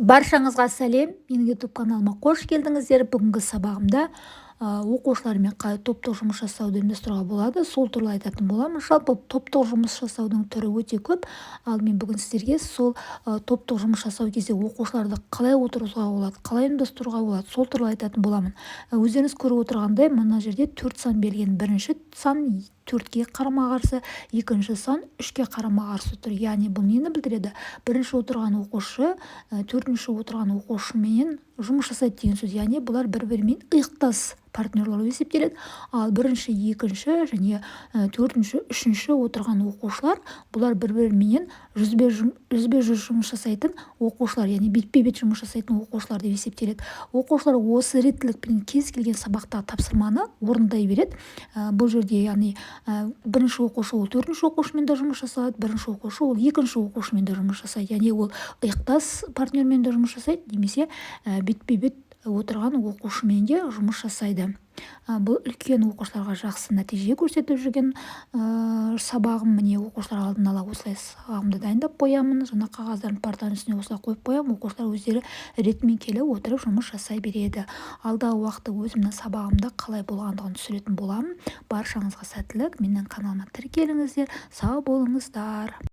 Баршаңызға сәлем, менің YouTube каналыма қош келдіңіздер. Бүгінгі сабағымда оқушылармен қалай топтық жұмыс жасауды ұйымдастыруға болады, сол туралы айтатын боламын. Жалпы топтық жұмыс жасаудың түрі өте көп, ал мен бүгін сіздерге сол топтық жұмыс жасау кезде оқушыларды қалай отырғызуға болады, қалай ұйымдастыруға болады, сол туралы айтатын боламын. Өздеріңіз көріп отырғандай, мына жерде 4 сан берген. Бірінші сан 4-ке қарама-қарсы, екінші сан 3-ке қарама-қарсы тұр. Яғни бұл нені білдіреді? Бірінші отырған оқушы төртінші отырған оқушымен жұмыс жасайды деген сөз. Яғни бұлар бір-бірімен иықтас партнерлар есептеледі. Ал бірінші, екінші және төртінші, үшінші отырған оқушылар бұлар бір-бірімен жүзбе-жүз жұмыс жасайтын оқушылар, яғни бетпе-бет жұмыс жасайтын оқушылар деп есептеледі. Оқушылар осы реттілікпен кез келген сабақтағы тапсырманы орындай береді. Бұл жерде яғни бірінші оқушы ол төртінші оқушымен де жұмыс жасайды, бірінші оқушы ол екінші оқушымен де жұмыс жасайды. Яғни ол иықтас партнермен де жұмыс жасайды, немесе бетпе-бет отырған оқушымен де жұмыс жасайды. Бұл үлкен оқушыларға жақсы нәтиже көрсетіп жүрген сабағым. Міне оқушылар алдын ала осылай сабағымды дайындап қоямын. Жаңа қағаздарын партаның үстіне осылай қойып қоямын. Оқушылар өздері ретімен келіп отырып жұмыс жасай береді. Алдағы уақытта өзімнің сабағымда қалай болғандығын түсіретін боламын. Баршаңызға сәттілік. Менің каналыма тіркеліңіздер. Сау болыңыздар.